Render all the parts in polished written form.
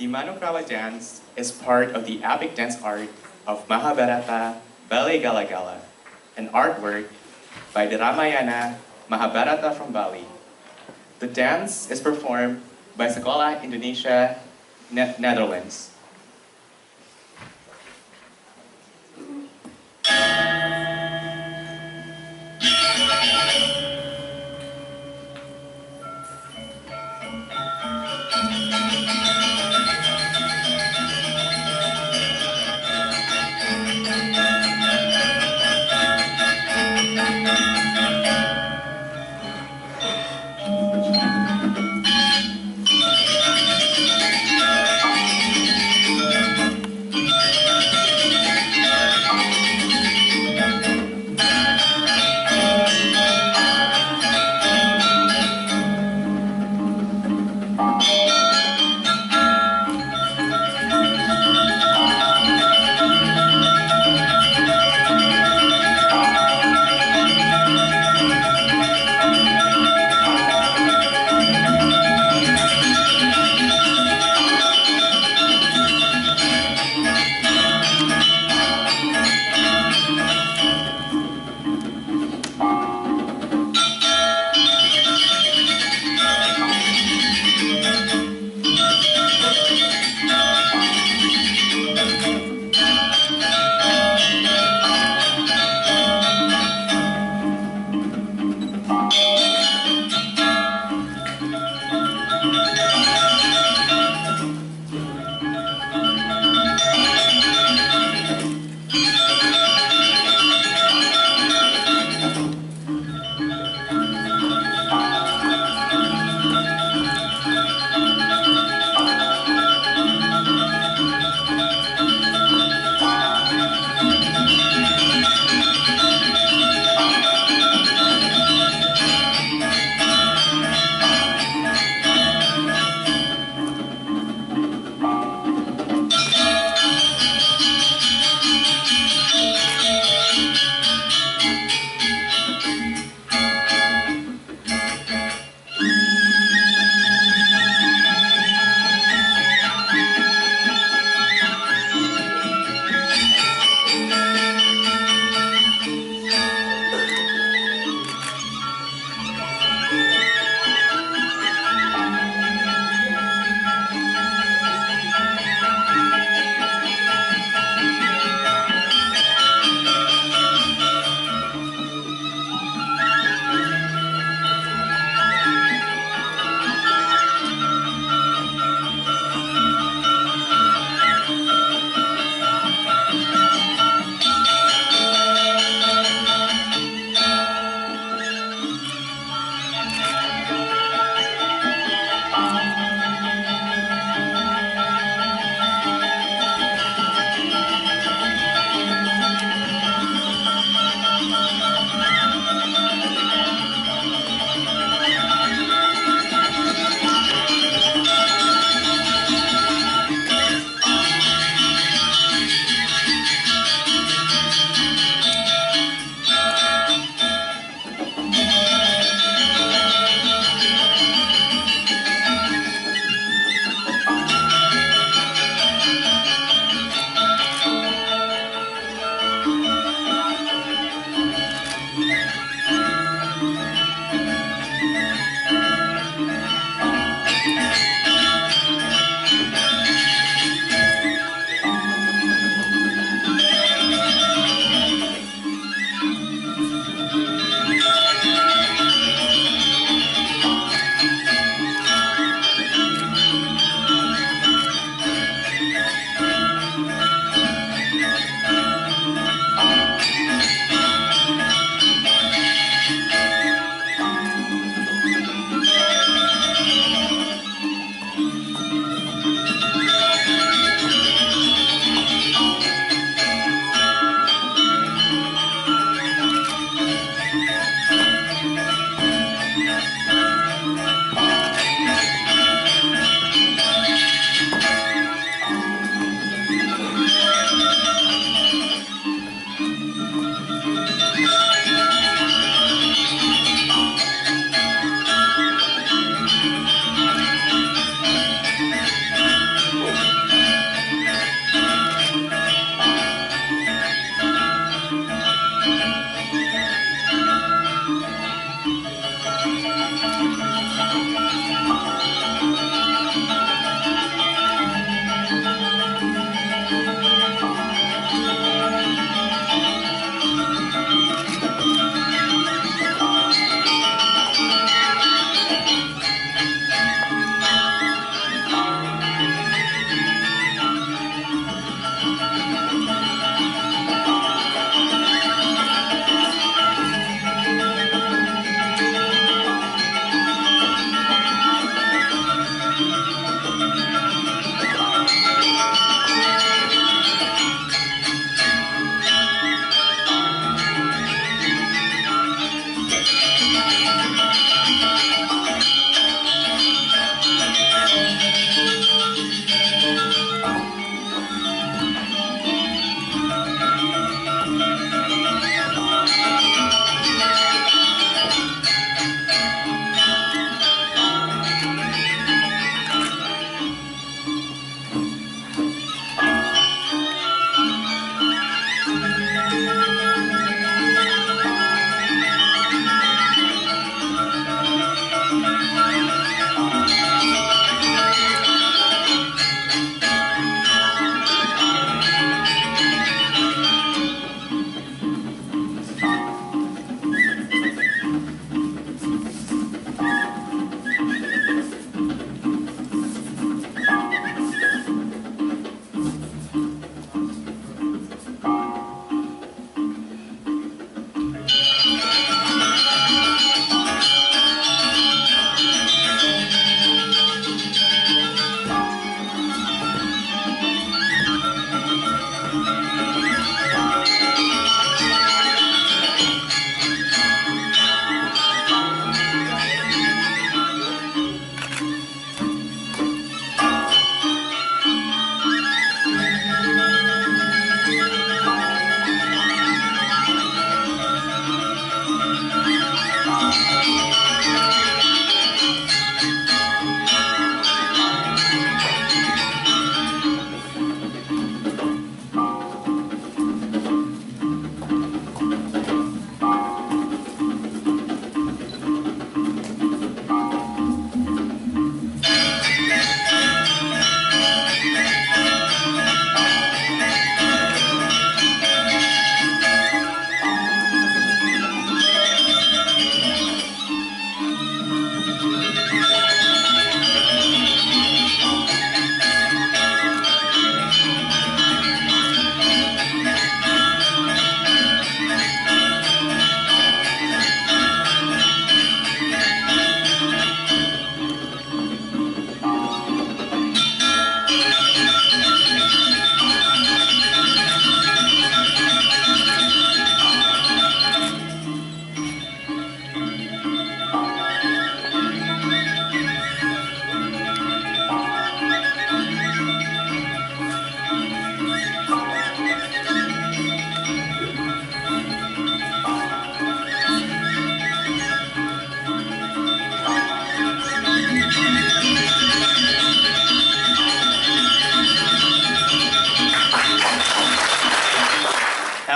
Manukrawa dance is part of the epic dance art of Mahabharata Ballet Gala Gala, an artwork by the Ramayana Mahabharata from Bali. The dance is performed by Sekolah Indonesia, Netherlands.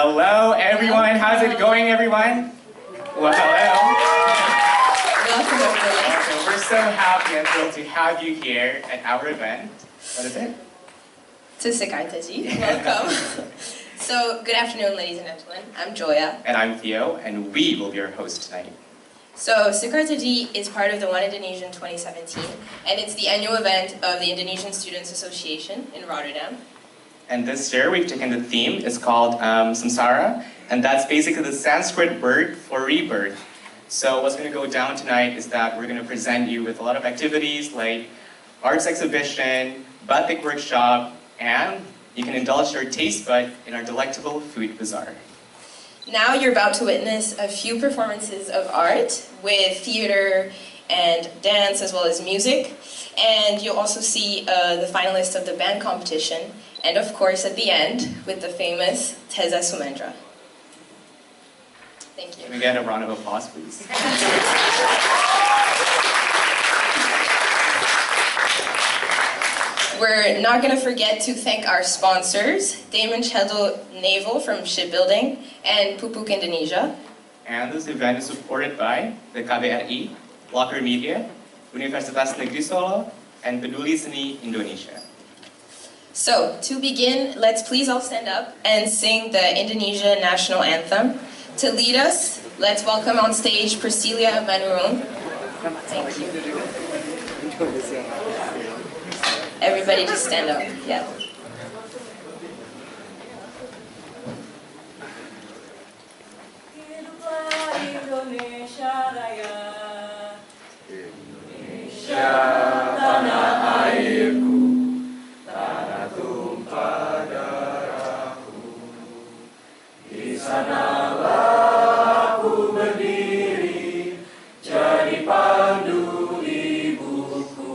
Hello, everyone. How's it going, everyone? Well, hello. Welcome, everyone. Okay, we're so happy and thrilled to have you here at our event. What is it? To Sek Art Aji. Welcome. So, good afternoon, ladies and gentlemen. I'm Joya. And I'm Theo, and we will be your host tonight. So, Sekartaji is part of the One Indonesian 2017, and it's the annual event of the Indonesian Students Association in Rotterdam. And this year we've taken the theme, it's called Samsara, and that's basically the Sanskrit word for rebirth. So what's going to go down tonight is that we're going to present you with a lot of activities like arts exhibition, batik workshop, and you can indulge your taste bud in our delectable food bazaar. Now you're about to witness a few performances of art with theater and dance as well as music. And you'll also see the finalists of the band competition. And of course, at the end, with the famous Teza Sumendra. Thank you. Can we get a round of applause, please? We're not going to forget to thank our sponsors, Damon Cheddle Naval from Shipbuilding and Pupuk Indonesia. And this event is supported by the KBRI, Locker Media, Universitas Negeri Solo, and Peduli Seni Indonesia. So, to begin, let's please all stand up and sing the Indonesia National Anthem. To lead us, let's welcome on stage Priscilia Manurung. Thank you. Everybody just stand up. Yeah. Indonesia Raya, Indonesia tanah airku, tanah tumpah darahku. Di sanalah aku berdiri, jadi pandu ibuku.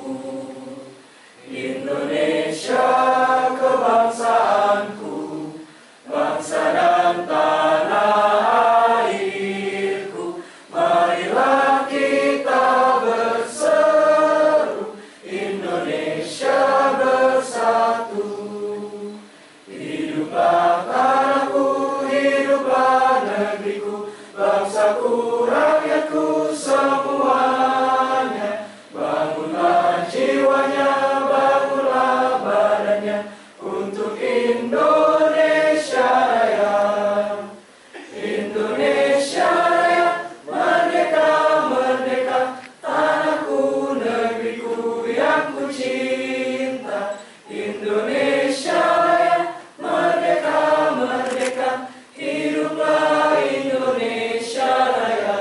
Indonesia kebangsaanku, bangsa dan tanah airku. Marilah kita berseru, Indonesia bersatu. Hiduplah tanahku, hiduplah negeriku, bangsaku, rakyatku semuanya. Bangunlah jiwanya, bangunlah badannya untuk Indonesia Raya. Indonesia Raya, merdeka, merdeka, tanahku, negeriku yang ku cinta. Indonesia Raya, merdeka, merdeka, hiduplah Indonesia Raya.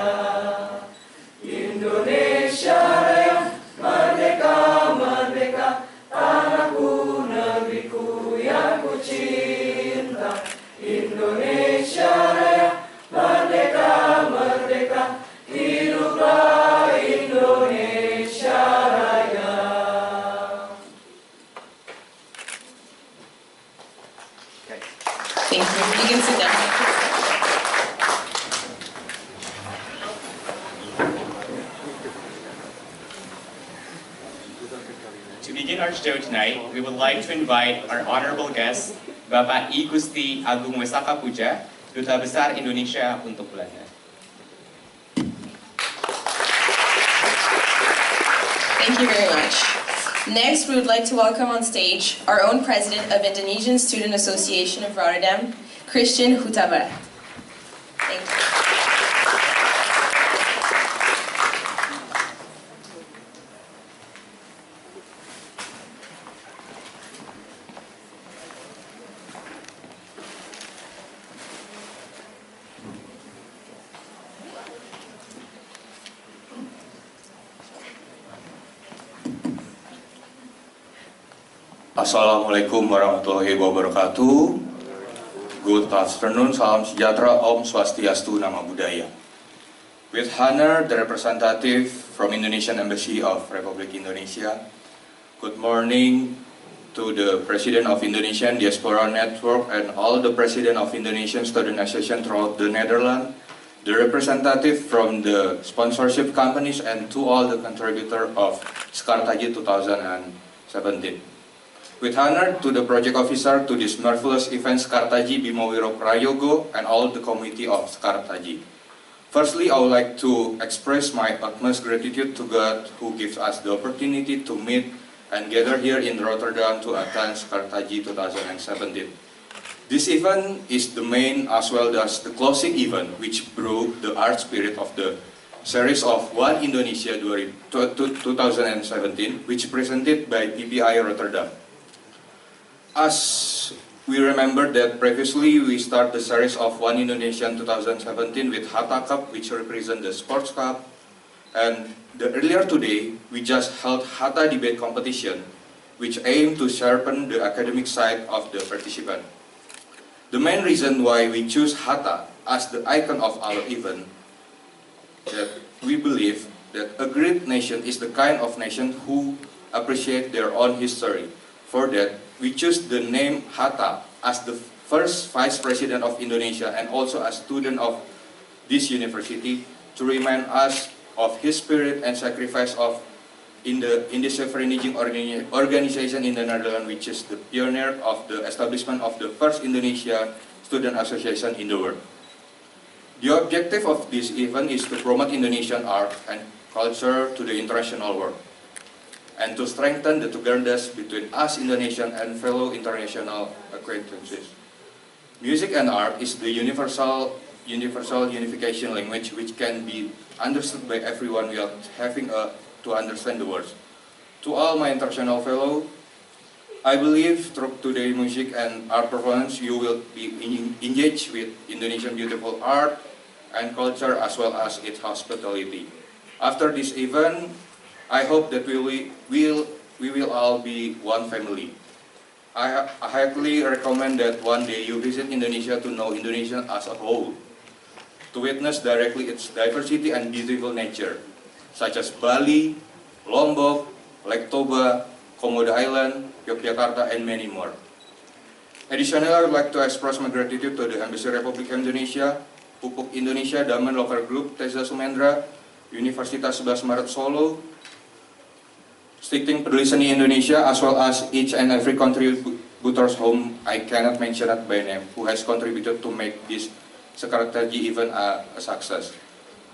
Indonesia Raya, merdeka, merdeka, tanahku, negeriku yang ku cinta. Indonesia Raya, merdeka, merdeka, hiduplah Indonesia Raya. Okay. Thank you. You can sit down. To begin our show tonight, we would like to invite our honorable guest, Bapak I Gusti Agung Wesaka Puja, Duta Besar Indonesia untuk Belanda. Thank you very much. Next, we would like to welcome on stage our own president of Indonesian Student Association of Rotterdam, Christian Hutabarat. Thank you. Assalamualaikum warahmatullahi wabarakatuh. Good afternoon, salam sejahtera, Om Swastiastu, Nama Budaya. With honor, the representative from Indonesian Embassy of Republic Indonesia. Good morning to the President of Indonesian Diaspora Network and all the President of Indonesian Student Association throughout the Netherlands, the representative from the sponsorship companies, and to all the contributors of Sekartaji 2017. With honor to the project officer to this marvelous event Sekartaji Bimawiro Prayogo and all the committee of Sekartaji. Firstly, I would like to express my utmost gratitude to God who gives us the opportunity to meet and gather here in Rotterdam to attend Sekartaji 2017. This event is the main as well as the closing event which brought the art spirit of the series of One Indonesia 2017 which presented by PPI Rotterdam. As we remember that previously we start the series of One Indonesia 2017 with Hatta Cup, which represent the sports cup, and earlier today we just held Hatta debate competition, which aimed to sharpen the academic side of the participant. The main reason why we choose Hatta as the icon of our event that we believe that a great nation is the kind of nation who appreciate their own history. For that, we choose the name Hatta as the first Vice President of Indonesia and also a student of this university to remind us of his spirit and sacrifice in the self-reneging organization in the Netherlands, which is the pioneer of the establishment of the first Indonesian student association in the world. The objective of this event is to promote Indonesian art and culture to the international world, and to strengthen the togetherness between us Indonesian and fellow international acquaintances. Music and art is the universal unification language which can be understood by everyone without having to understand the words. To all my international fellow, I believe through today's music and art performance, you will be engaged with Indonesian beautiful art and culture as well as its hospitality. After this event, I hope that we will all be one family. I highly recommend that one day you visit Indonesia to know Indonesia as a whole, to witness directly its diversity and beautiful nature, such as Bali, Lombok, Lake Toba, Komodo Island, Yogyakarta, and many more. Additionally, I would like to express my gratitude to the Embassy Republik Indonesia, Pupuk Indonesia, Daman Local Group, Teza Sumendra, Universitas 11 Maret Solo, Stichting Peduli Seni Indonesia, as well as each and every contributors whom I cannot mention it by name, who has contributed to make this Sekartaji event a success.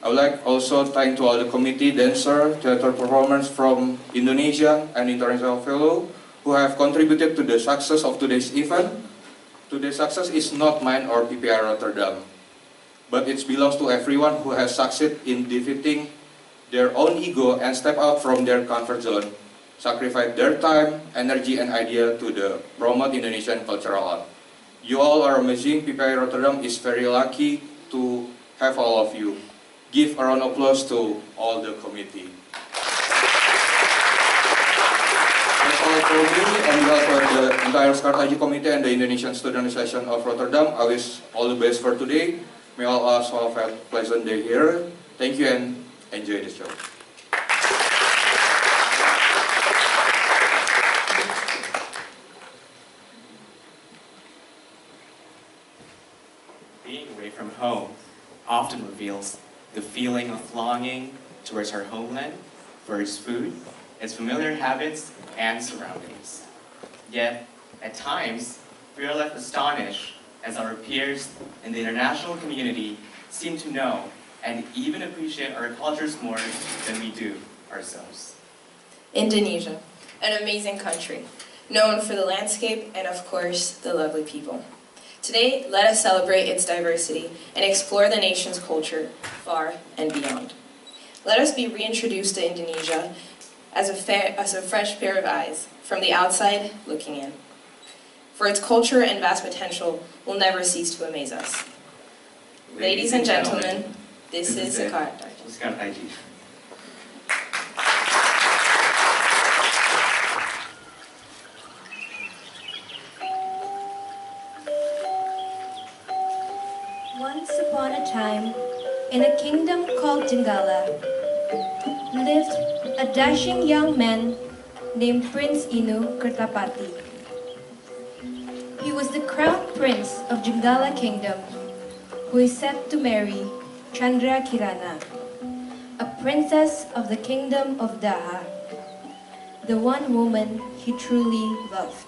I would like also to thank to all the committee, dancer, theater performers from Indonesia and international fellow who have contributed to the success of today's event. Today's success is not mine or PPI Rotterdam, but it belongs to everyone who has succeeded in defeating their own ego and step out from their comfort zone, sacrifice their time, energy, and idea to promote Indonesian cultural art. You all are amazing. PPI Rotterdam is very lucky to have all of you. Give a round of applause to all the committee. That's all for me, and behalf of the entire Sekartaji committee and the Indonesian Student Association of Rotterdam, I wish all the best for today. May all also have a pleasant day here. Thank you and enjoy the show. Being away from home often reveals the feeling of longing towards our homeland, for its food, its familiar habits, and surroundings. Yet, at times, we are left astonished as our peers in the international community seem to know and even appreciate our cultures more than we do ourselves. Indonesia, an amazing country, known for the landscape and, of course, the lovely people. Today, let us celebrate its diversity and explore the nation's culture far and beyond. Let us be reintroduced to Indonesia as a fresh pair of eyes, from the outside looking in. For its culture and vast potential will never cease to amaze us. Ladies and gentlemen, this is Sek Art Aji. Once upon a time, in a kingdom called Tenggala, lived a dashing young man named Prince Inu Kertapati. He was the crown prince of Tenggala Kingdom, who is set to marry Chandra Kirana, a princess of the kingdom of Daha, the one woman he truly loved.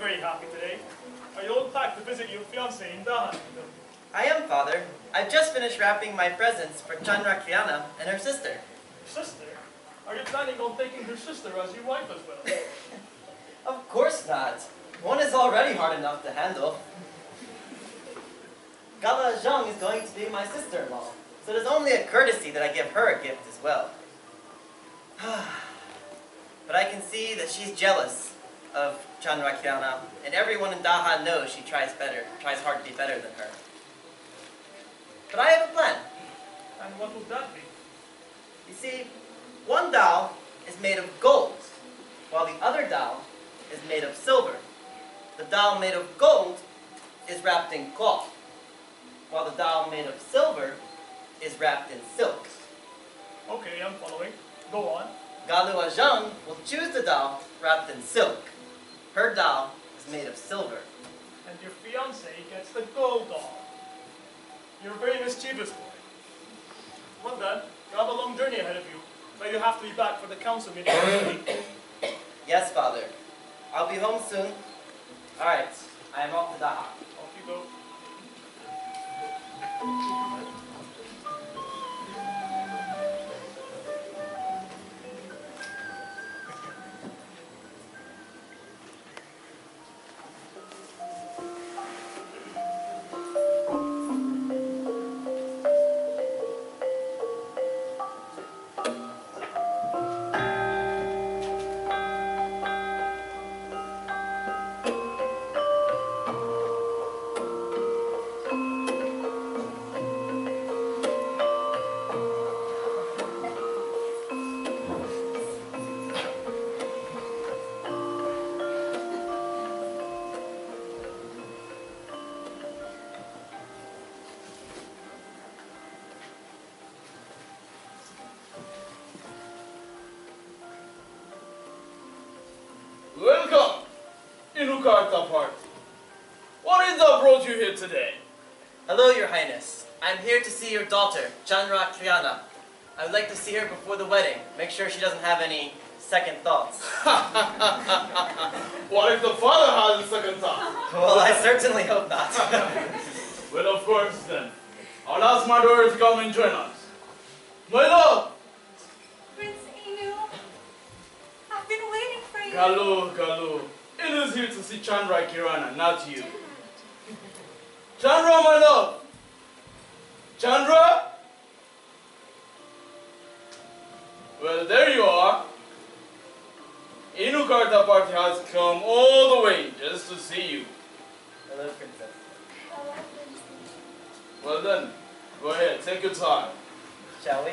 very happy today. Are you all packed to visit your fiancée in Daha? I am, Father. I've just finished wrapping my presents for Chandra Kriana and her sister. Sister? Are you planning on taking her sister as your wife as well? Of course not. One is already hard enough to handle. Gala Zhang is going to be my sister-in-law, so it is only a courtesy that I give her a gift as well. But I can see that she's jealous of Chandra Kriana, and everyone in Daha knows she tries hard to be better than her. But I have a plan. And what would that be? You see, one dao is made of gold, while the other dao is made of silver. The dao made of gold is wrapped in cloth, while the dao made of silver is wrapped in silk. Okay, I'm following. Go on. Galua Zhang will choose the dao wrapped in silk. Her dao is made of silver. And your fiancé gets the gold doll. You're a very mischievous boy. Well then, you have a long journey ahead of you, but you have to be back for the council meeting next week. Yes, Father. I'll be home soon. Alright, I am off to Daha. Off you go. Welcome, Hatta Party. What is that brought you here today? Hello, Your Highness. I'm here to see your daughter, Chandra Kriana. I would like to see her before the wedding. Make sure she doesn't have any second thoughts. What if the father has a second thought? Well, I certainly hope not. Well, of course then. I'll ask my daughter to come and join us. My love! Prince Inu, I've been waiting for you. Galu. It is here to see Chandra Kirana, not you. Chandra, my love! Chandra? Well, there you are. Hatta Party has come all the way just to see you. Hello, Princess. Well then, go ahead, take your time. Shall we?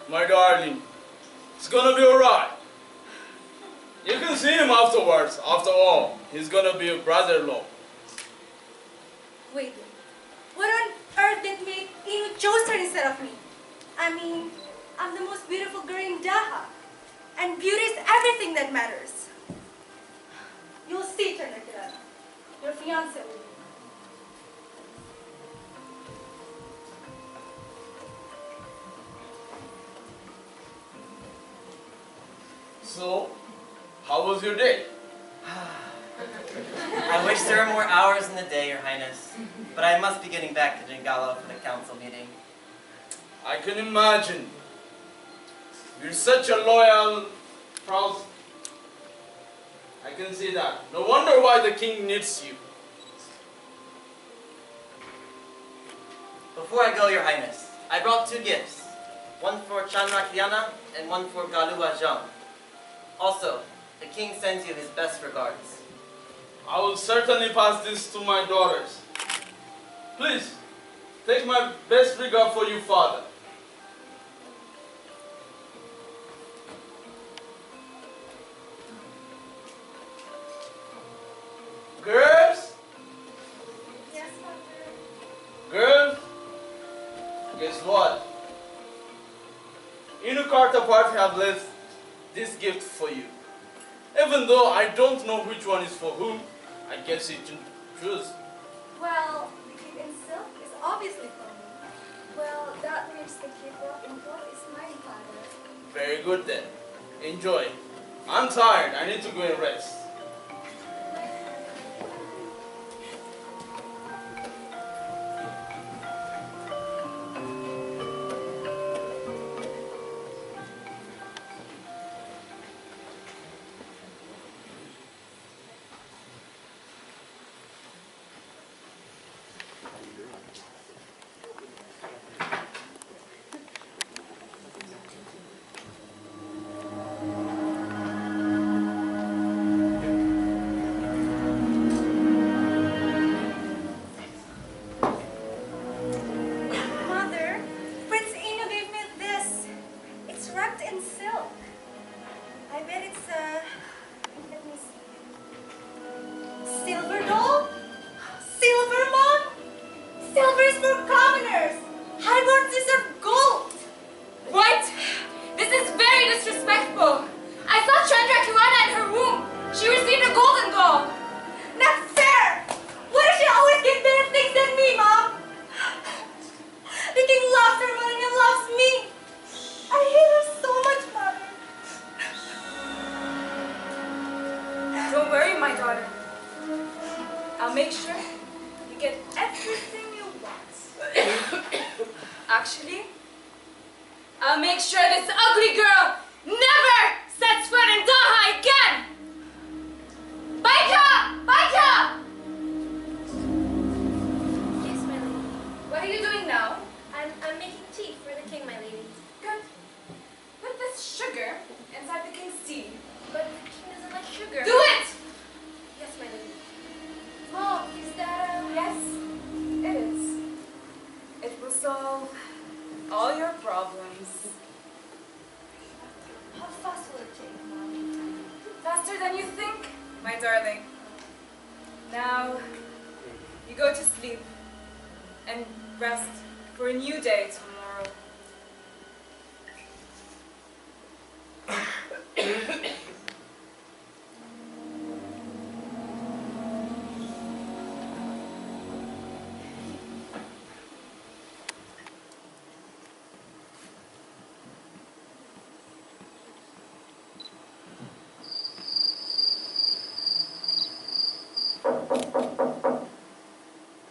My darling, it's gonna be alright. You can see him afterwards. After all, he's gonna be a brother-in-law. Wait, what on earth did make Inu chose her instead of me? I mean, I'm the most beautiful girl in Daha, and beauty is everything that matters. You'll see, Chandra Kirana. Your fiancé will be. So, how was your day? I wish there were more hours in the day, Your Highness, but I must be getting back to Jingala for the council meeting. I can imagine. You're such a loyal, proud... I can see that. No wonder why the king needs you. Before I go, Your Highness, I brought 2 gifts. One for Chandra Kriana and one for Galua Zhang. Also, the king sends you his best regards. I will certainly pass this to my daughters. Please, take my best regard for you, father. Girls? Yes, Father. Girls? Guess what? Hatta Party have left this gift for you. Even though I don't know which one is for whom, I guess you can choose. Well, the cape in silk is obviously for me. Well, that means the cape in cloth is mine, Father. Very good then. Enjoy. I'm tired. I need to go and rest.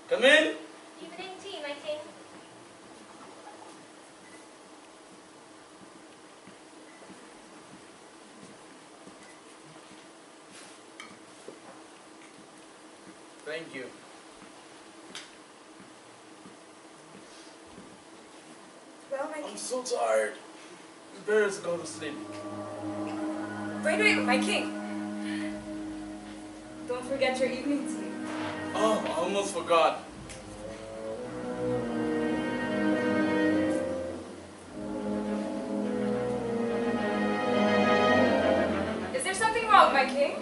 Come in. Evening tea, my king. Thank you. Well, I'm so tired. You better just go to sleep. wait, my king. Don't forget your evening tea. Oh, I almost forgot. Is there something wrong, my king?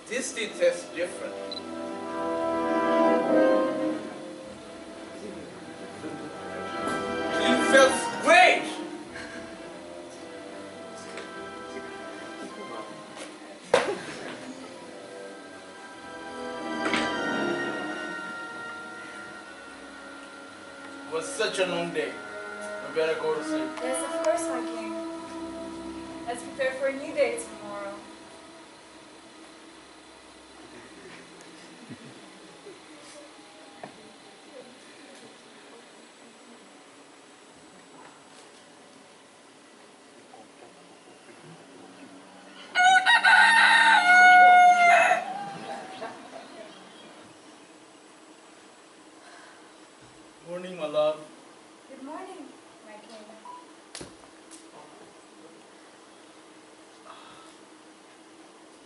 This tea tastes different. It feels great! It was such a long day. We better go to sleep. Yes, of course, my king. Let's prepare for a new day tomorrow. Morning, my love. Good morning, my king.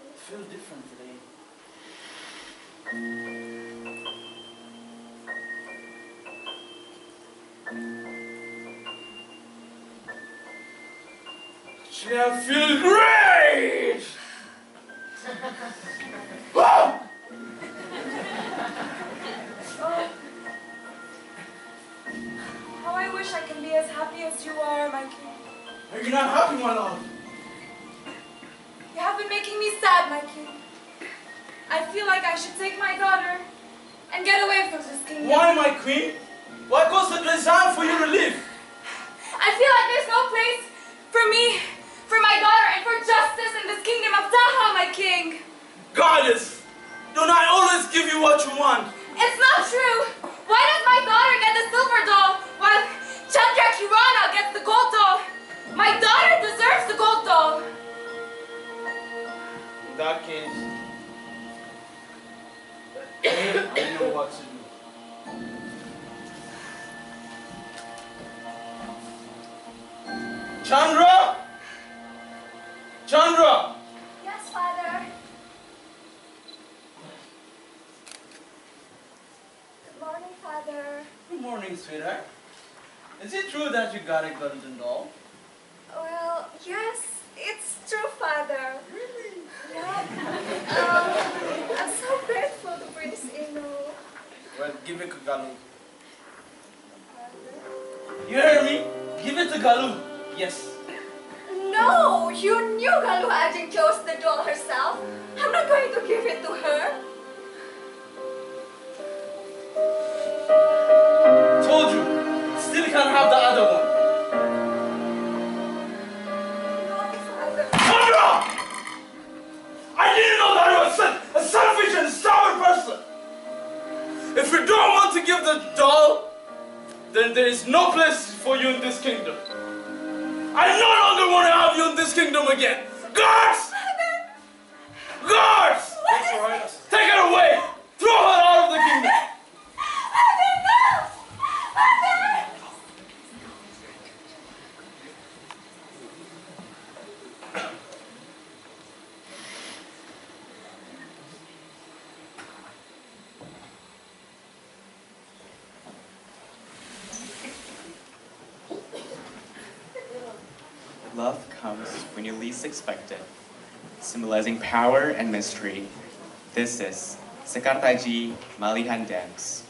I feel different today. Actually, I feel great! Wow! How I wish I can be as happy as you are, my king. Are you not happy, my love? You have been making me sad, my king. I feel like I should take my daughter and get away from this kingdom. Why, my queen? Why cause the design for you to leave? I feel like there's no place for me, for my daughter, and for justice in this kingdom of Taha, my king. Goddess, don't I always give you what you want? It's not true. Why does my daughter get the silver doll while Chandra Kirana gets the gold doll? My daughter deserves the gold doll. In that case, I know what to do. Chandra! Chandra! Yes, Father. Good morning, Father. Good morning, sweetheart. Is it true that you got a golden doll? Well, yes, it's true, Father. Really? Yeah. I'm so grateful to Prince Inu. Well, give it to Galu. You hear me? Give it to Galu. Yes. No, you knew Galu Aji chose the doll herself. I'm not going to give it to her. Told you. Still can't have the other one. No, Father. Chandra! I didn't know that you were such a selfish and stubborn person. If you don't want to give the doll, then there is no place for you in this kingdom. I no longer want to have you in this kingdom again. Guards! Guards! Take her away! Throw her out of the kingdom! Love comes when you least expect it, symbolizing power and mystery. This is Sekartaji Malihan Dance.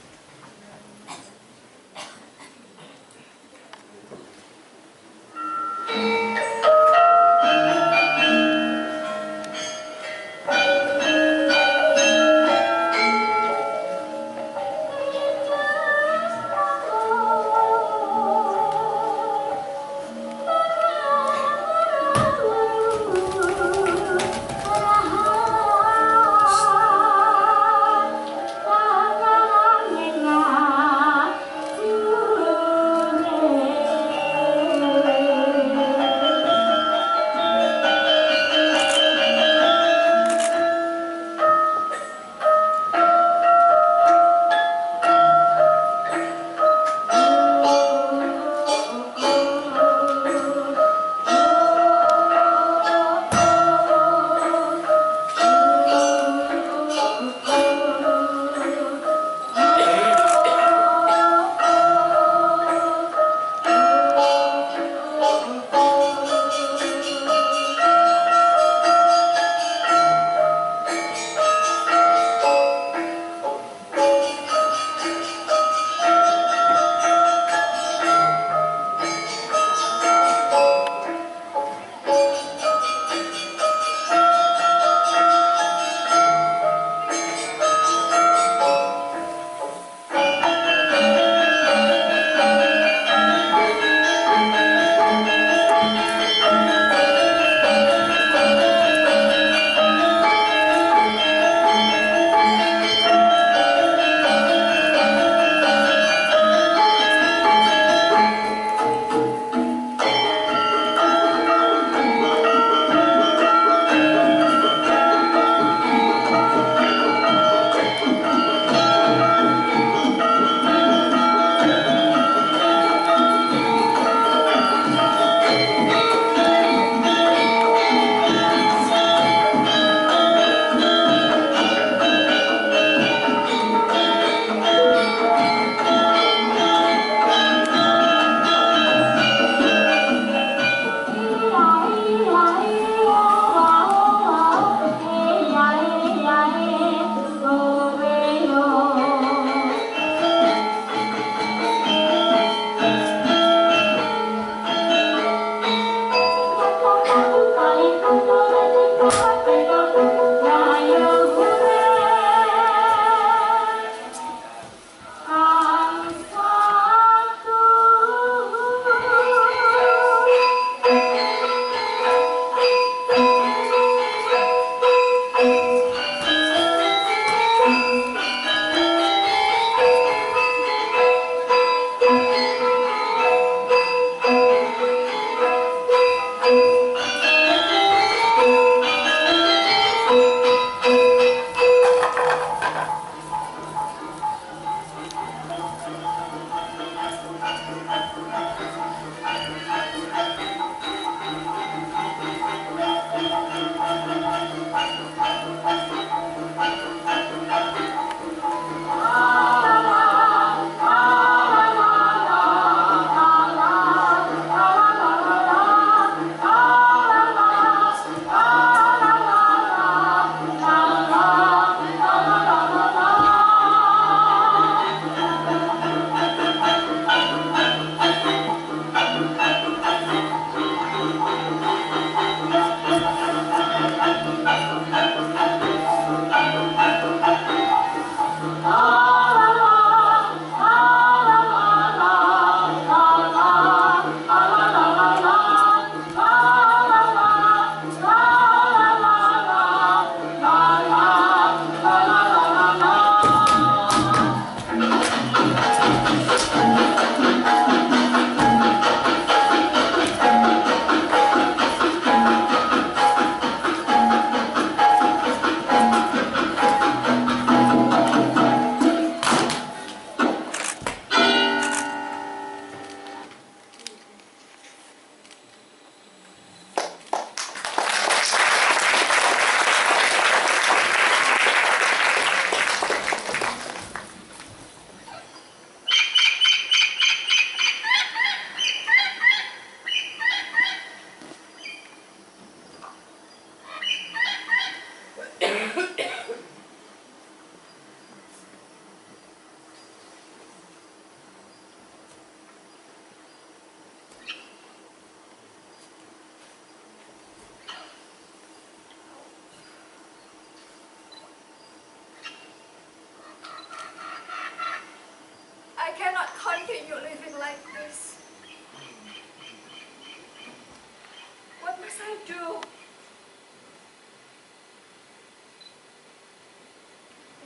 I do.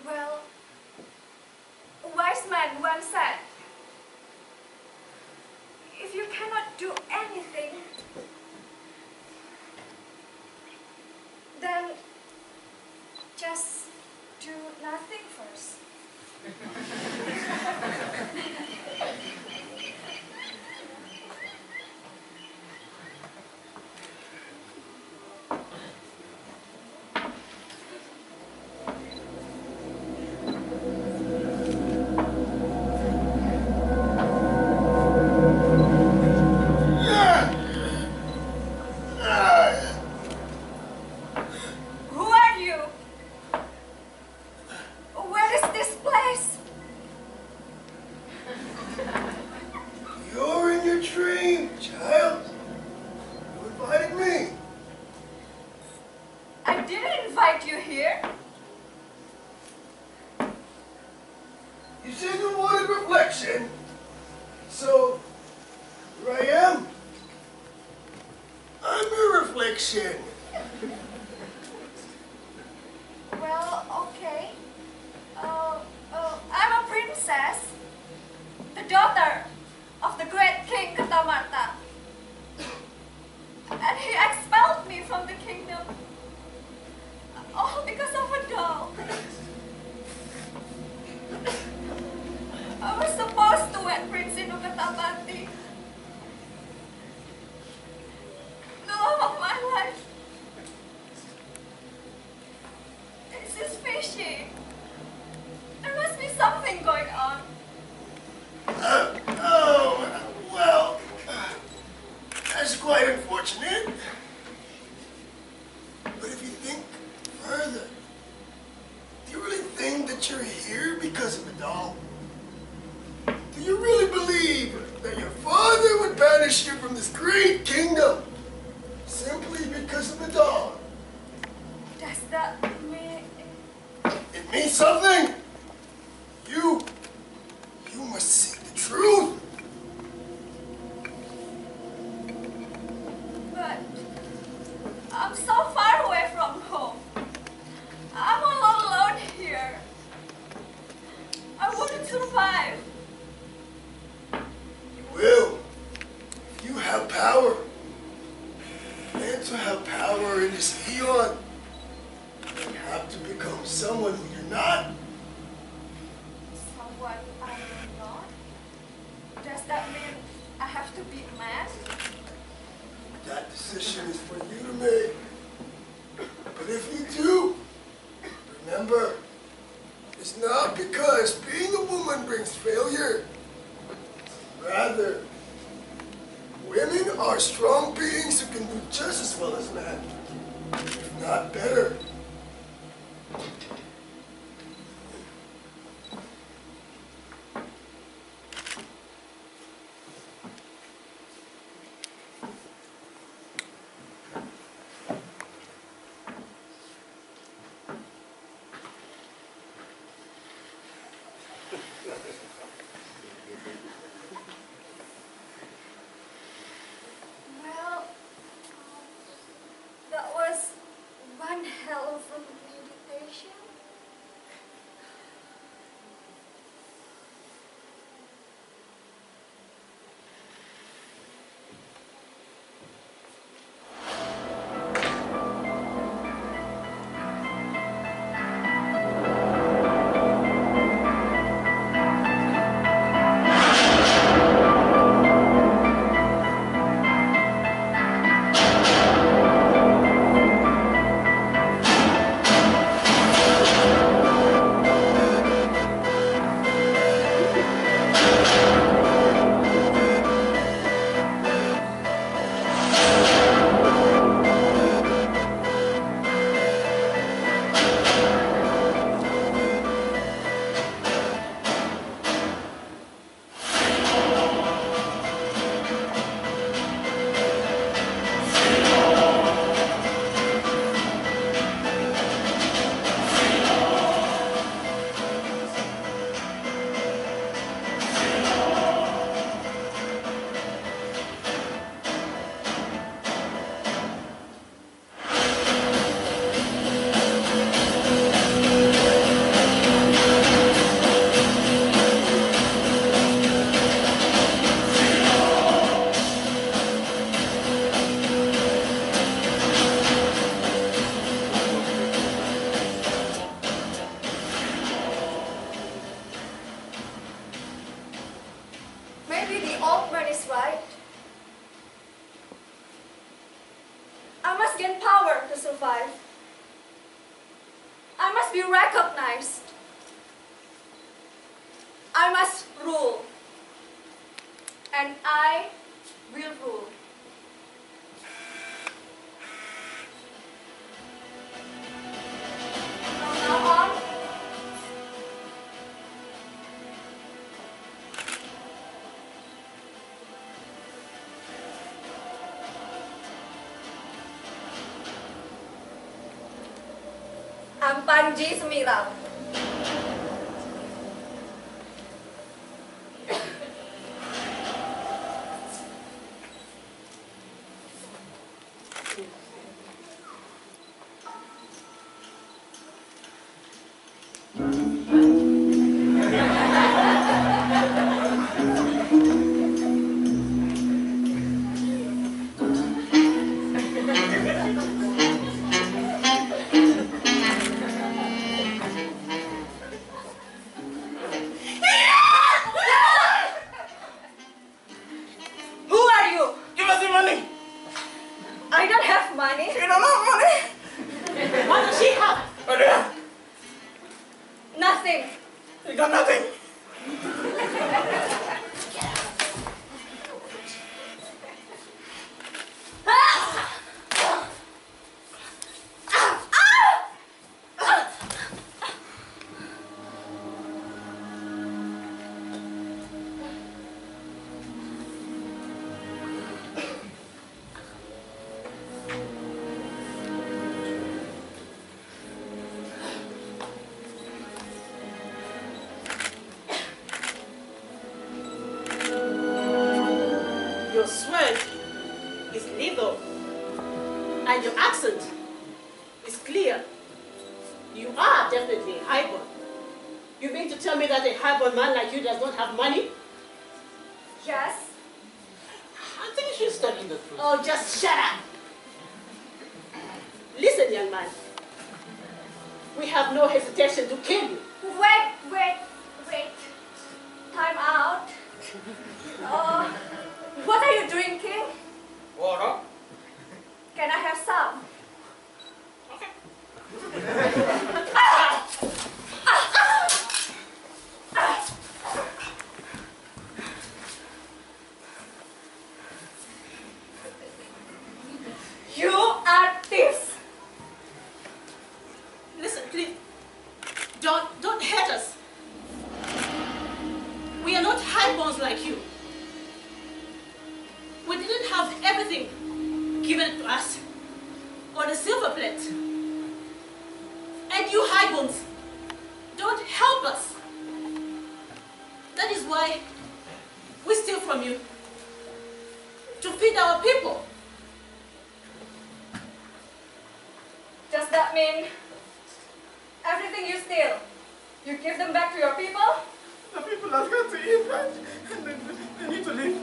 Well, a wise man once said, if you cannot do anything, then just do nothing first. Who are you? Where is this place? You're in your dream, child. You invited me. I didn't invite you here. You said you wanted reflection. So, here I am. I'm your reflection. Well, okay. I'm a princess, the daughter of the great king Katamarta. And he expelled me from the kingdom. All because of a doll. I was supposed to wed Prince Inu Kertapati. The love of my life. This is fishy. There must be something going on. Well, that's quite unfortunate. But if you think further, do you really think that you're here because of a doll? Do you really believe that your father would banish you from this great kingdom simply because of a doll? Does that mean... It means something. You must seek the truth. But I'm so far away from home. I'm all alone here. I wouldn't survive. You will. If you have power. And to have power in this eon, you have to become someone who you're not. Someone I'm not? Does that mean I have to be mad? That decision is for you to make. But if you do, remember, it's not because being a woman brings failure. Rather, women are strong beings who can do just as well as men, if not better. Well, that was one hell Maybe the old man is right. I must gain power to survive. I must be recognized. I must rule. And I will rule. From now on, I'm Panji Semirang. Your sweat is legal, and your accent is clear. You are definitely a highborn. You mean to tell me that a highborn man like you does not have money? Yes. I think you should study the truth. Oh, just shut up. Listen, young man. We have no hesitation to kill you. Wait. Time out. What are you drinking? Water. Can I have some? You are thieves. Listen, please. Don't hate us. We are not highborns like you. We didn't have everything given to us on a silver plate. And you highborns don't help us. That is why we steal from you to feed our people. Does that mean everything you steal, you give them back to your people? The people have got to eat, right? And they need to live.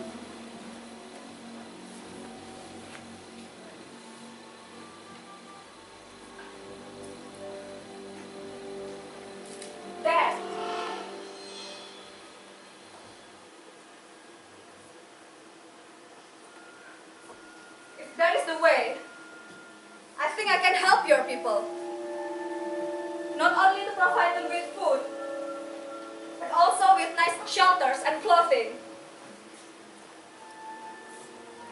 Dad. If that is the way, I think I can help your people. Not only to provide them with food, but also with nice shelters and clothing.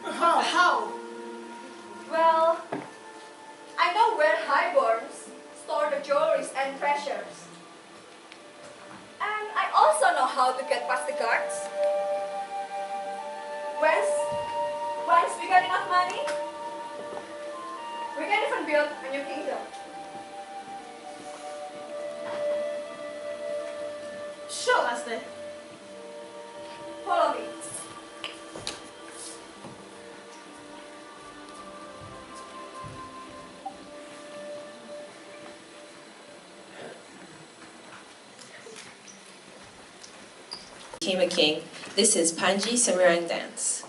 How? Well, I know where highborns store the jewelries and treasures. And I also know how to get past the guards. Once we got enough money, we can even build a new kingdom. Show us then. Follow me. Became a king. This is Panji Semirang Dance.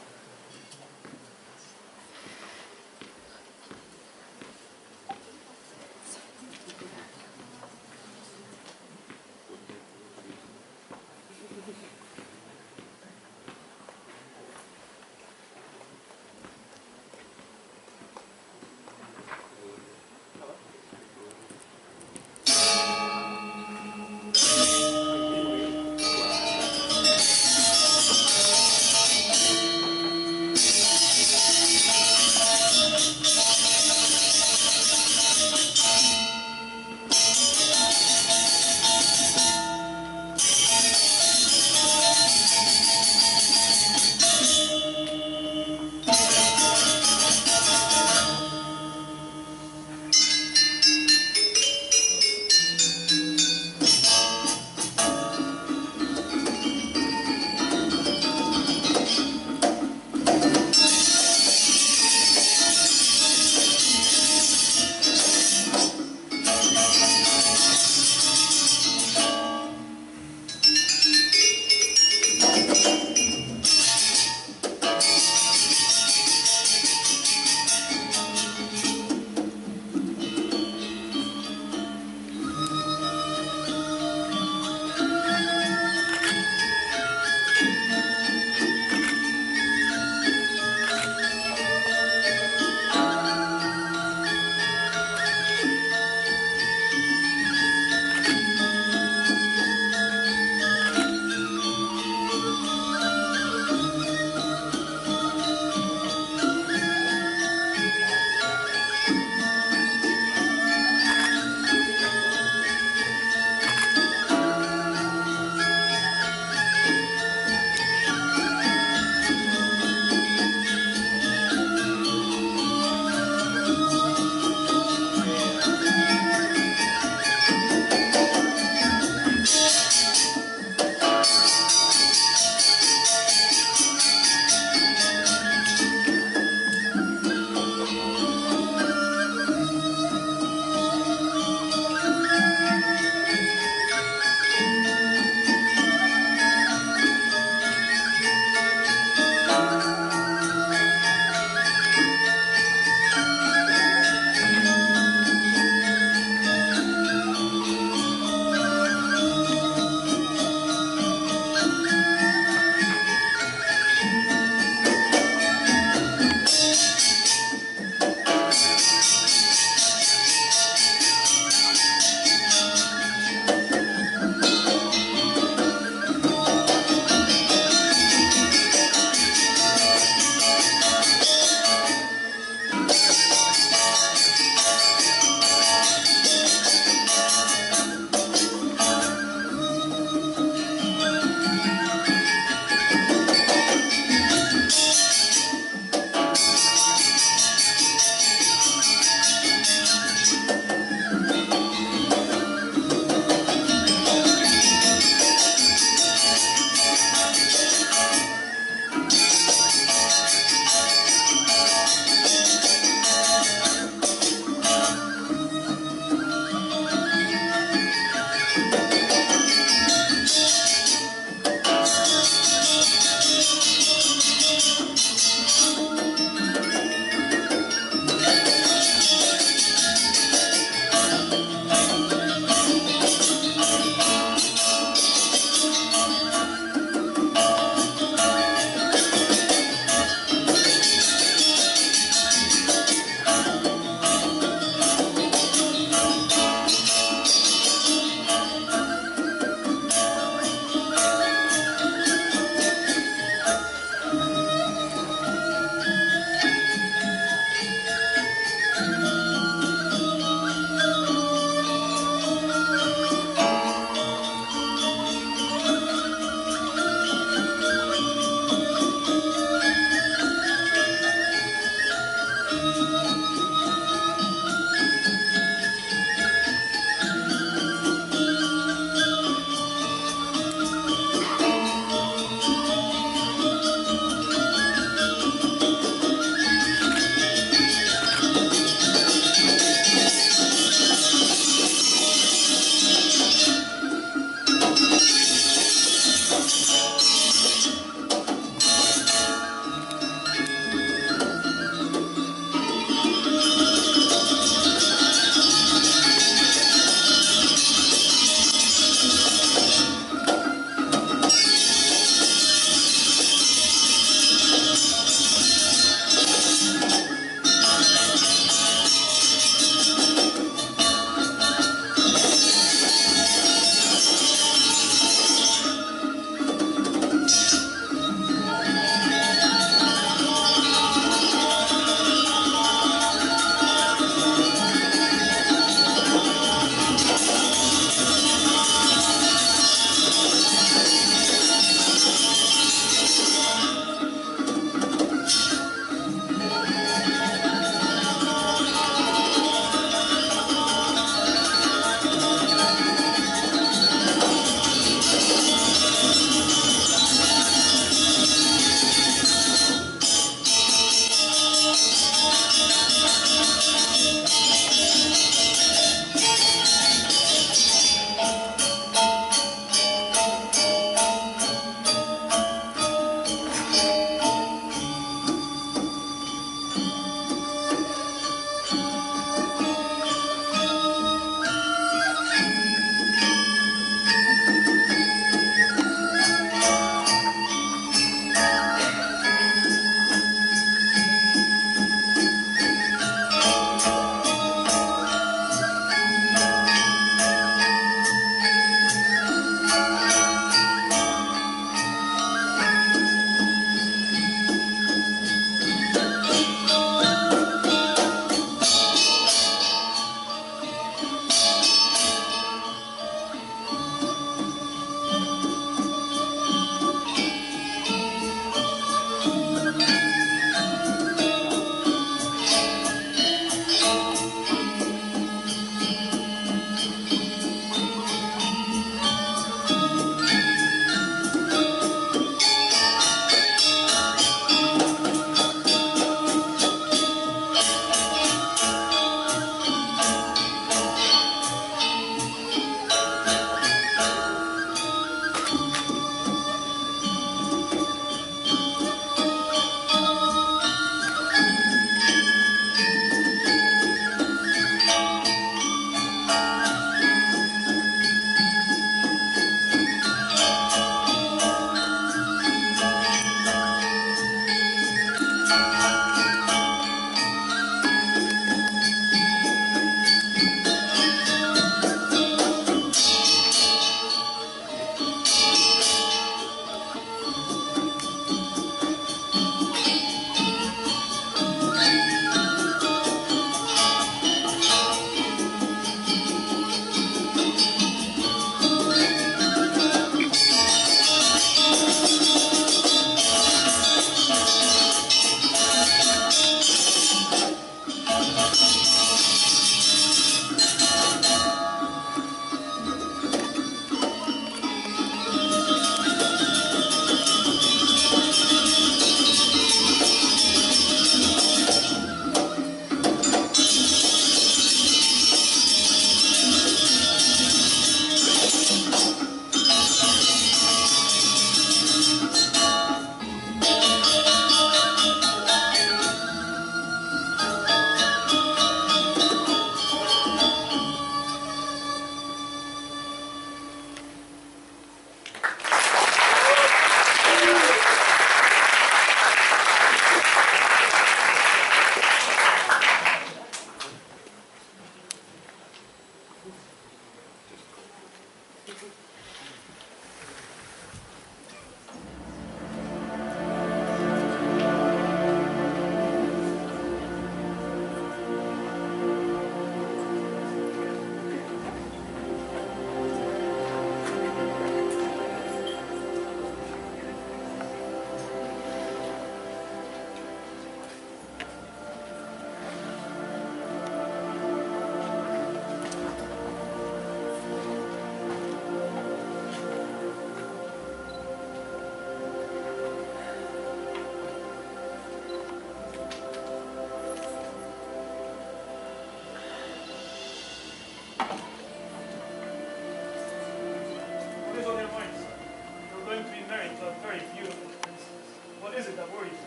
What is it that worries you?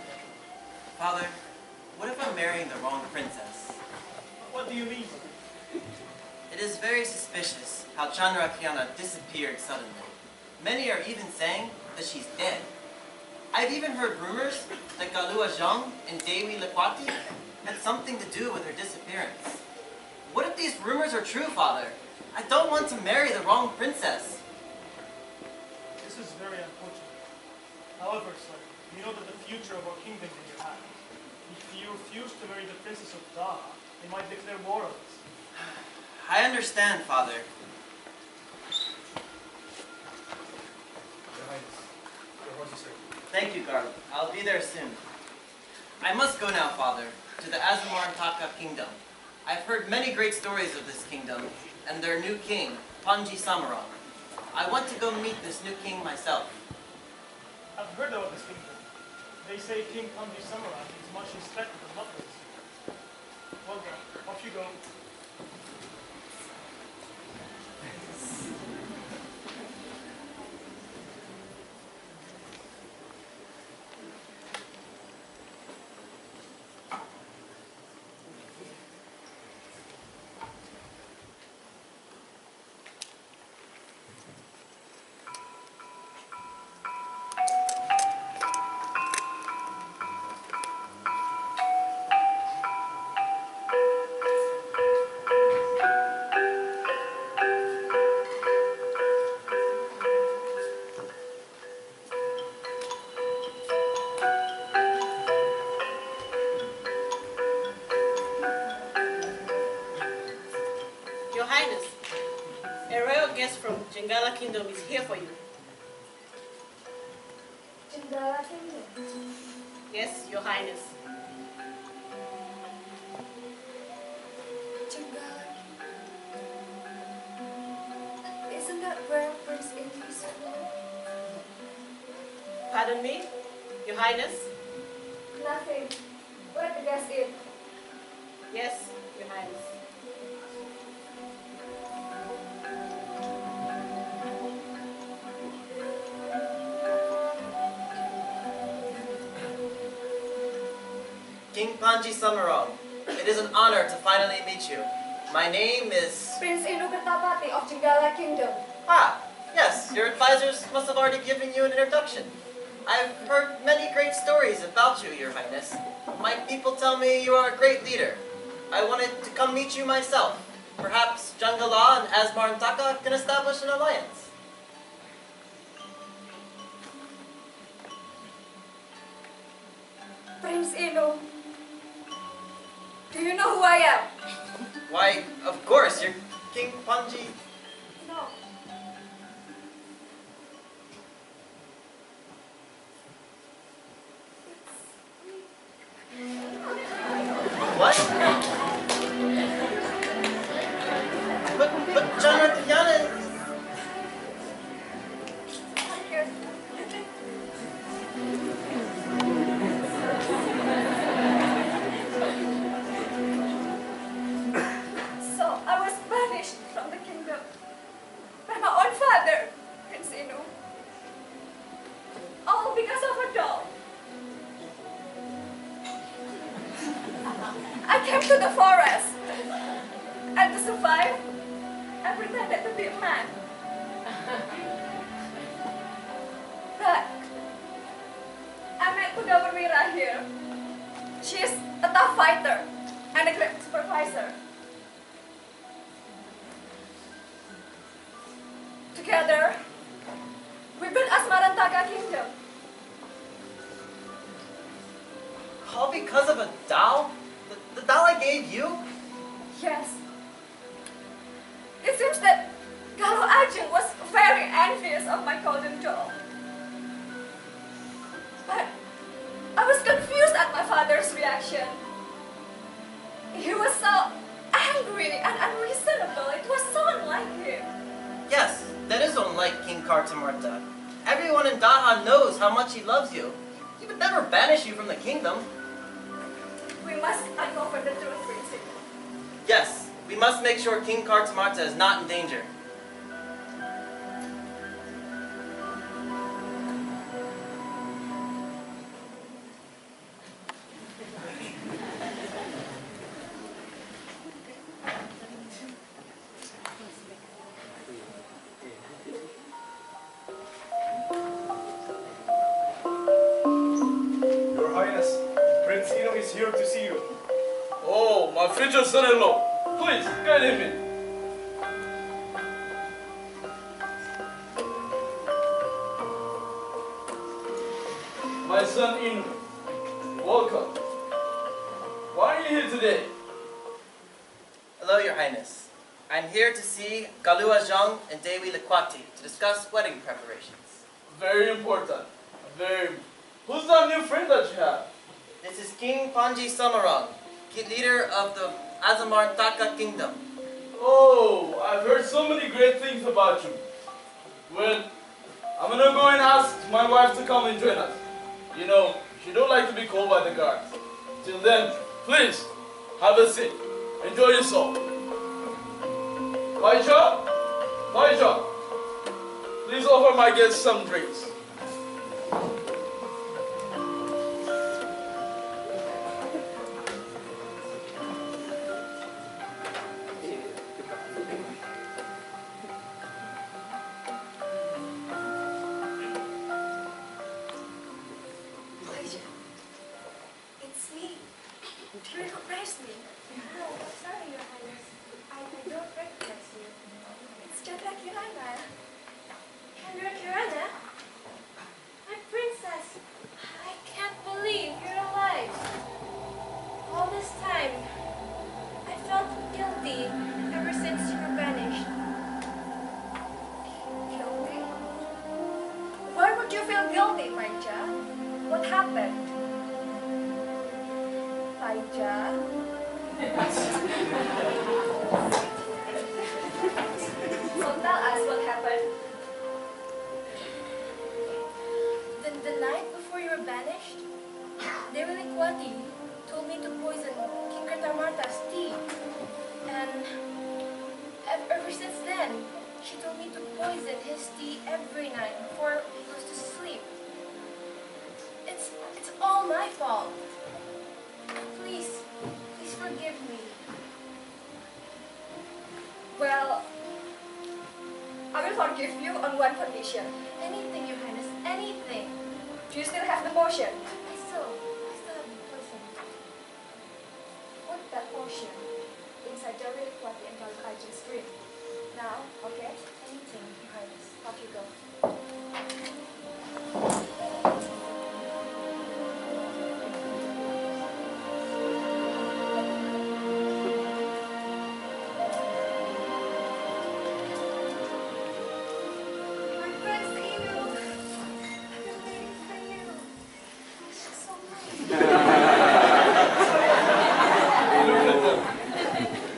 Father, what if I'm marrying the wrong princess? What do you mean? It is very suspicious how Chandrakiana disappeared suddenly. Many are even saying that she's dead. I've even heard rumors that Galua Zhang and Dewi Lekwati had something to do with her disappearance. What if these rumors are true, Father? I don't want to marry the wrong princess. This is very unfortunate. However, sir, you know that the future of our kingdom is in your hands. If you refuse to marry the princess of Daha, they might declare war on us. I understand, Father. Your Highness, your horse is ready. Thank you, Garland. I'll be there soon. I must go now, Father, to the Azmarantaka kingdom. I've heard many great stories of this kingdom and their new king, Panji Semirang. I want to go meet this new king myself. I've heard about this kingdom. They say King Panji Semirang is much respected and loved. Well done. Off you go. Your Highness, a royal guest from Jingala Kingdom is here for you. Jingala Kingdom? Yes, Your Highness. Jingala. Isn't that where Prince Inu is from? Pardon me, Your Highness? Nothing. Let the guest in. Yes, Your Highness. King Panji Semirang, it is an honor to finally meet you. My name is... Prince Inu Kertapati of Jingala Kingdom. Ah, yes, your advisors must have already given you an introduction. I've heard many great stories about you, Your Highness. My people tell me you are a great leader. I wanted to come meet you myself. Perhaps Jangala and Azmarantaka can establish an alliance. Prince Inu, do you know who I am? Why, of course, you're King Panji. No. What? But Chandrakiana is... So I was banished from the kingdom by my own father, Prince Inu. All because of a doll. I came to the forest, and to survive, I pretended to be a man. But I met Pudawawira here. She's a tough fighter and a great supervisor. Together, we built Azmarantaka Kingdom. All because of a doll? The doll I gave you? Yes. It seems that Galuh Ajeng was very envious of my golden doll. But I was confused at my father's reaction. He was so angry and unreasonable. It was so unlike him. Yes, that is unlike King Kartamarta. Everyone in Daha knows how much he loves you. He would never banish you from the kingdom. We must uncover the truth, Prince Inu. Yes, we must make sure King Kartamarta is not in danger. here to see you. Oh, my future son-in-law. Please, guide him in. My son Inu, welcome. Why are you here today? Hello, Your Highness. I'm here to see Galua Zhang and Dewi Likwati to discuss wedding preparations. Very important. Who's that new friend that you have? This is King Panji Semirang, leader of the Azamar Taka Kingdom. Oh, I've heard so many great things about you. Well, I'm gonna go and ask my wife to come and join us. You know, she don't like to be called by the guards. Till then, please, have a seat. Enjoy yourself. Maija, please offer my guests some drinks. It's me. Do you recognize me? No, sorry, Your Highness. I don't recognize you. It's just like Kirana. And you're Kirana? My princess. I can't believe you're alive. All this time, I felt guilty ever since you were vanished. Guilty? Why would you feel guilty, Maija? What happened? Maija? So tell us what happened. The night before you were banished, Dewi Likwati told me to poison King Kartamarta's tea. And ever since then, she told me to poison his tea every night before he goes to sleep. It's all my fault. Please forgive me. Well, I will forgive you on one condition. Anything, Your Highness, anything. Do you still have the potion? I still have the potion. Put that potion inside Dewi Likwati and Sek Art Aji's drink. Now, okay? Anything, Your Highness. Off you go.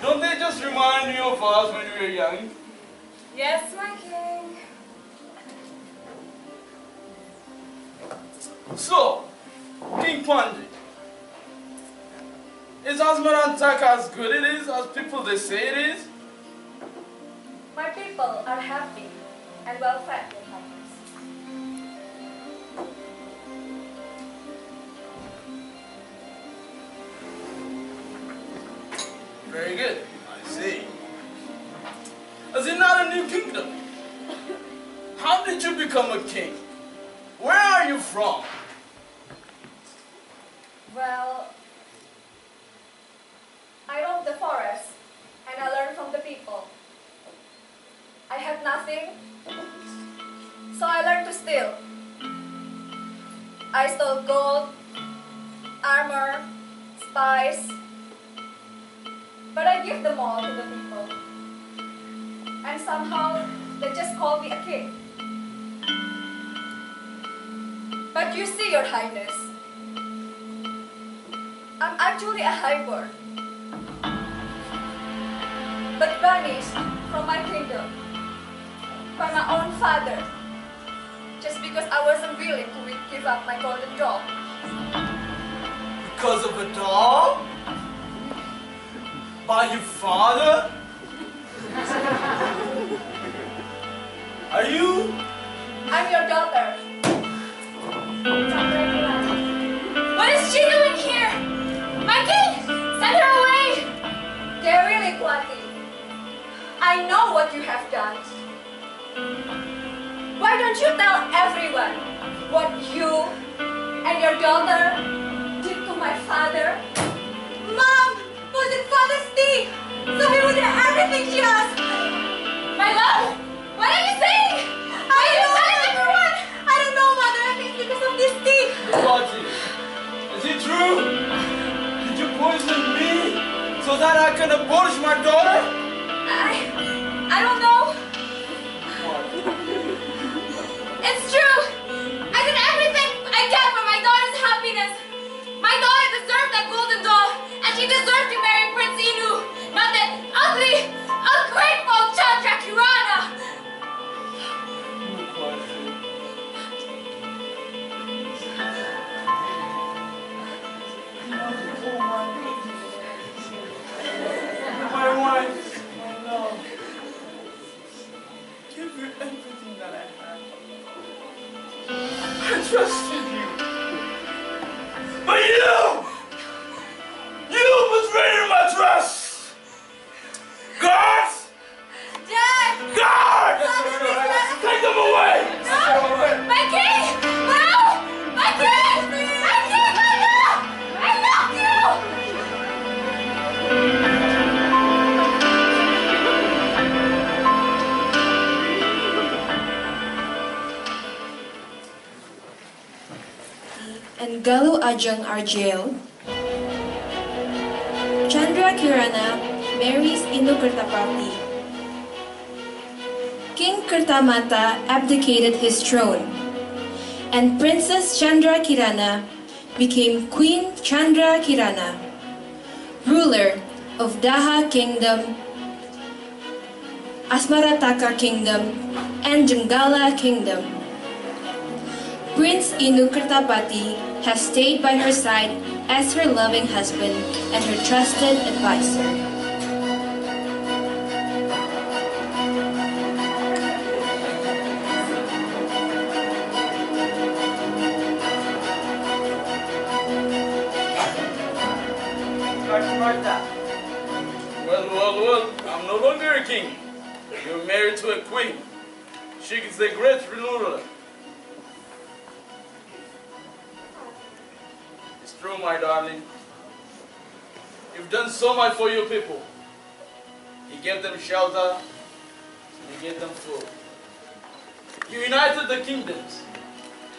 Don't they just remind you of us when we were young? Yes, my king. So, King Panji, is Azmaran Taka as good it is as people they say it is? My people are happy and well fed, Your Highness. Very good, I see. Is it not a new kingdom? How did you become a king? Where are you from? Well, I roam the forest and I learn from the people. I had nothing, so I learned to steal. I stole gold, armor, spice, but I give them all to the people. And somehow, they just call me a king. But you see, Your Highness, I'm actually a highborn, but banished from my kingdom by my own father, just because I wasn't willing to give up my golden doll. Because of a doll? By your father? Are you? I'm your daughter. What is she doing here? My king! Send her away! Dewi Likwati, I know what you have done. Why don't you tell everyone what you and your daughter did to my father. Mom was in father's tea, so he would do everything she asked. My love, what are you saying? Why are you telling everyone? I don't know, mother. I think it's because of this tea. Paji, is it true? Did you poison me so that I can abolish my daughter? I don't know. It's true. I did everything I can for my daughter's happiness. My daughter deserved that golden doll, and she deserved to marry Prince Inu, not that ugly, ungrateful Chandra Kirana. My wife, my love, give you everything that I have. I trusted you. But you betrayed my trust. Guards! Dad! Guards! Take them away! No! My king! No! My king! My king! My love! I love you! And Galuh Ajeng are jailed. Chandra Kirana marries Inu Kertapati. King Kertamata abdicated his throne, and Princess Chandra Kirana became Queen Chandra Kirana, ruler of Daha Kingdom, Asmarataka Kingdom, and Jenggala Kingdom. Prince Inu Kertapati has stayed by her side as her loving husband and her trusted advisor. Well, I'm no longer a king. You're married to a queen. She is a great ruler. It's true, my darling. You've done so much for your people. You gave them shelter, you gave them food. You united the kingdoms.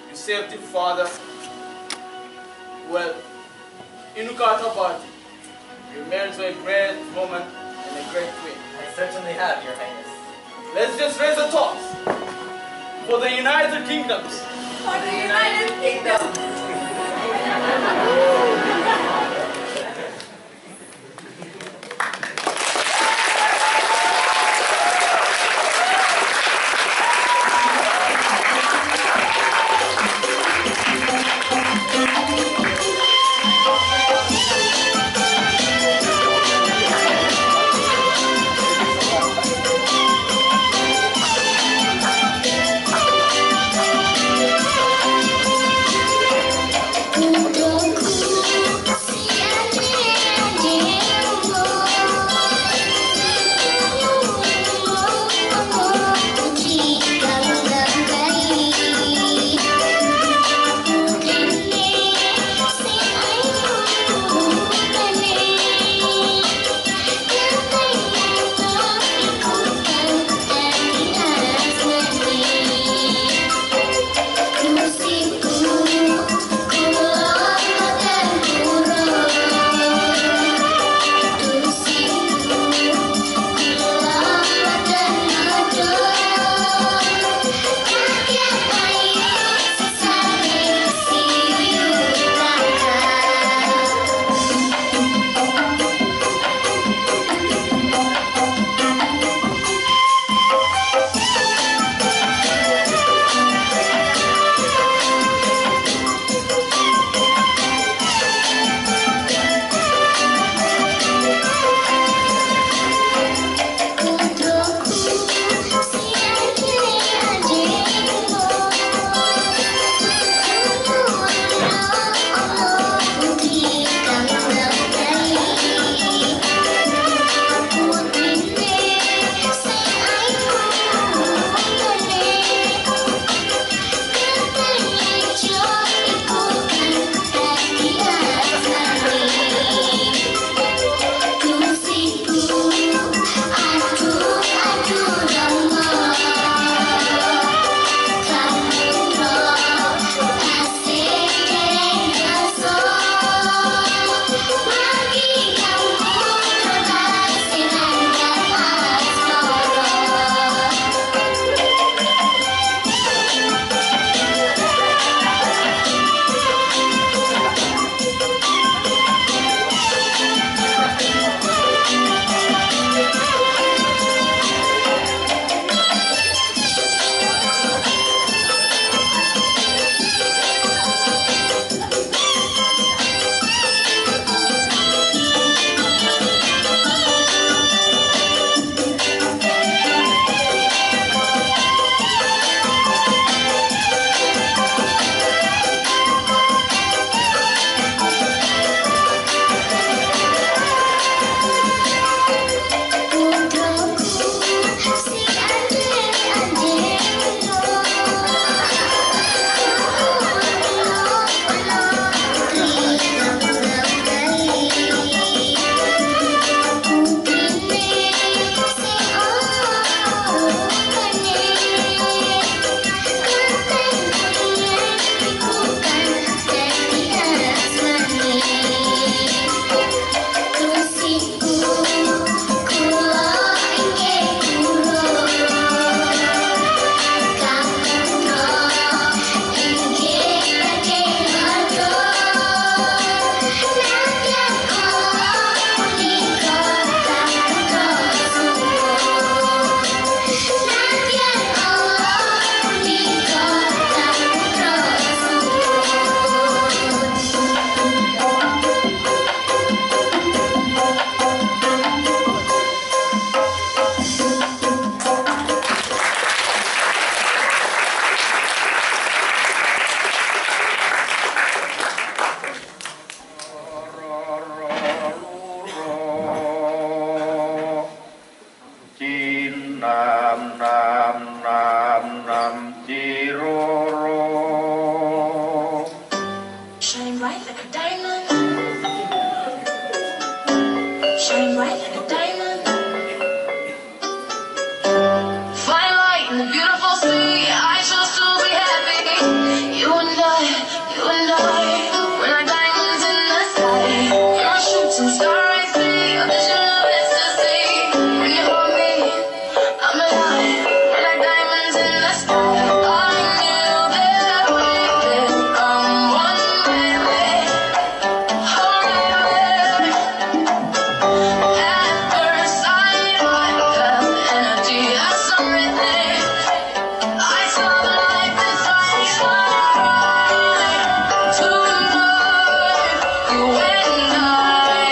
You saved your father. Well, Inu Kertapati, you're married to a great woman and a great queen. I certainly have, Your Highness. Let's just raise a toast for the United Kingdoms. For the United Kingdom. like a diamond. Shine bright like a diamond. Flying light in the beautiful sea. I chose to be happy. You and I, we're like diamonds in the sky. You're a shooting star, I see. A vision of ecstasy. When you hold me, I'm alive. We're like diamonds in the sky. I knew that we could come one way. At first sight, I felt energy of something. I saw the light inside shine bright. Tonight, you and I,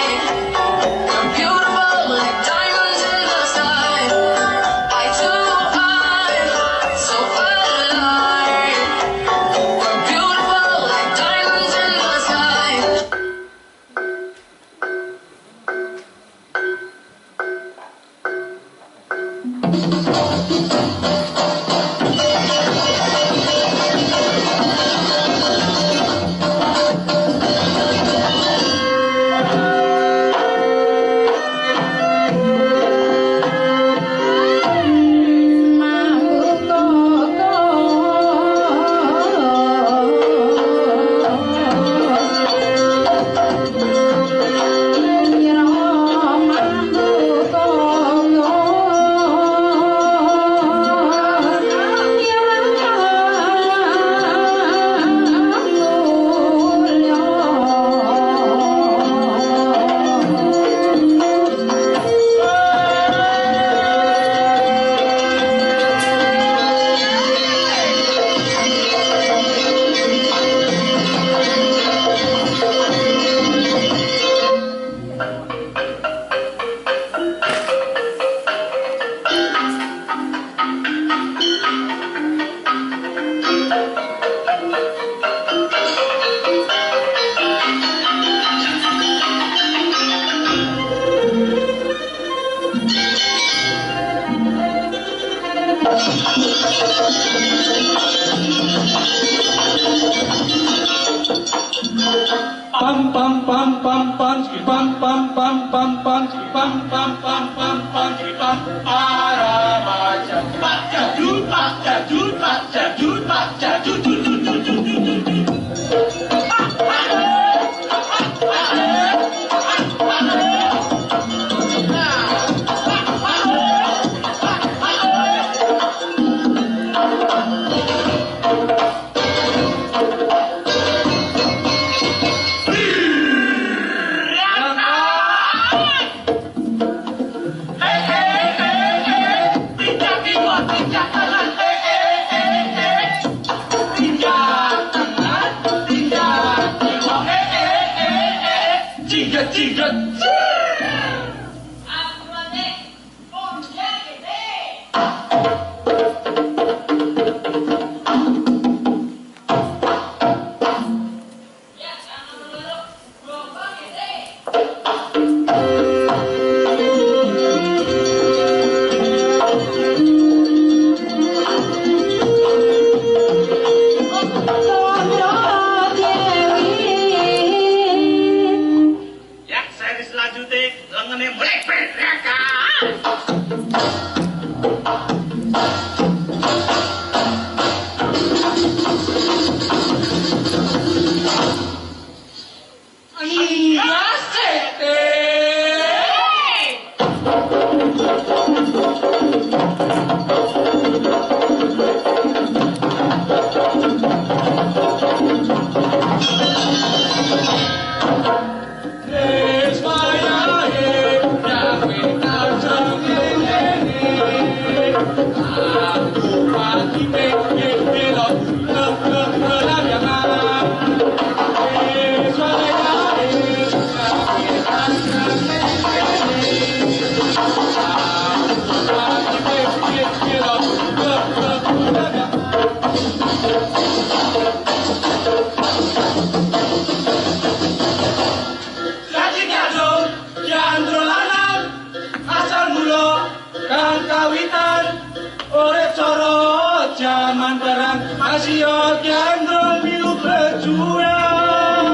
we're beautiful like diamonds in the sky. Eye to eye, so alive. We're beautiful like diamonds in the sky. Pam pam pam pam pam pam pam pam pam pam pam pam pam pam pam pam para baca baca jut baca jut baca jut baca jut jut jut jut jut jut jut. Zaman perang Asia Kendro milu berjuang.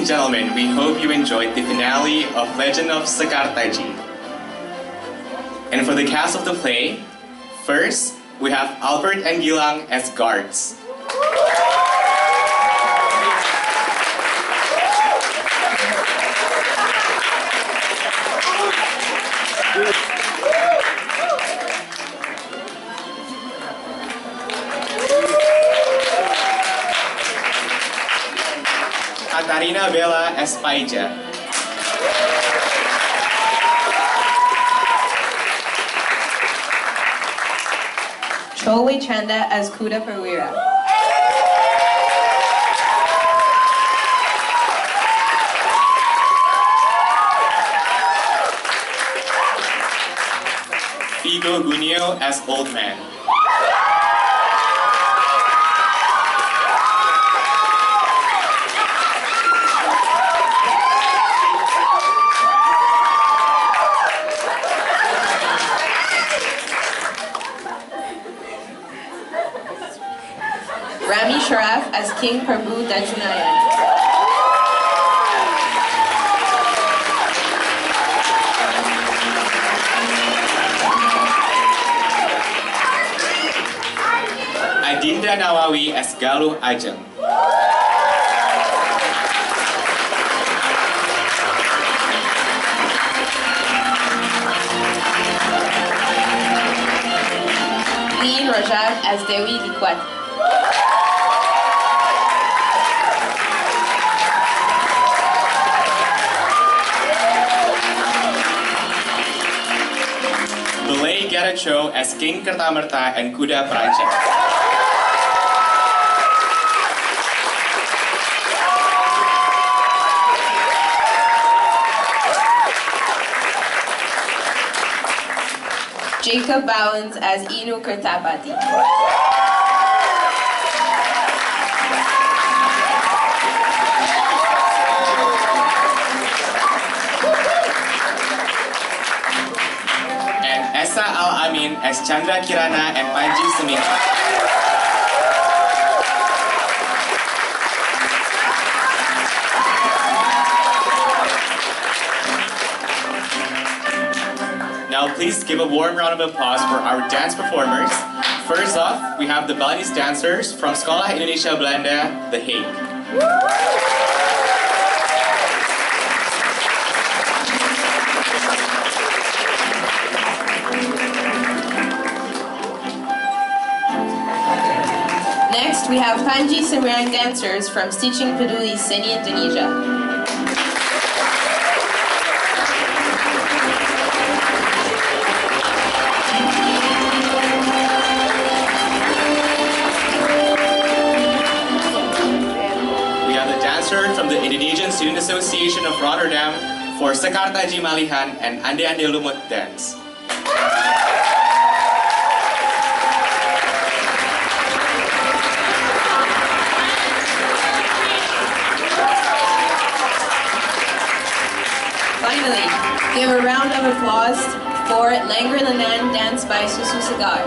and gentlemen, we hope you enjoyed the finale of Legend of Sekartaji. And for the cast of the play, first, we have Albert and Gilang as guards. Katarina Bella as Paija. Cholwe Chanda as Kuda Perwira. Figo Gunio as Old Man. Rami Sharaf as King Prabhu Dajunayan. Adinda Nawawi as Galuh Ajeng. Lee Rajab as Dewi Likwat. Belay Garacho as King Kertamerta and Kuda Praja. Jacob Bowens as Inu Kertapati. And Esa Al-Amin as Chandra Kirana and Panji Semirang. Now please give a warm round of applause for our dance performers. First off, we have the Balinese dancers from Sekolah Indonesia Belanda, The Hague. Next, we have Panji Semirang dancers from Stitching Peduli, Seni, Indonesia. From the Indonesian Student Association of Rotterdam for Sekartaji Malihan and Ande Ande Lumut Dance. Finally, give a round of applause for Langri Lanan dance by Susu Segar.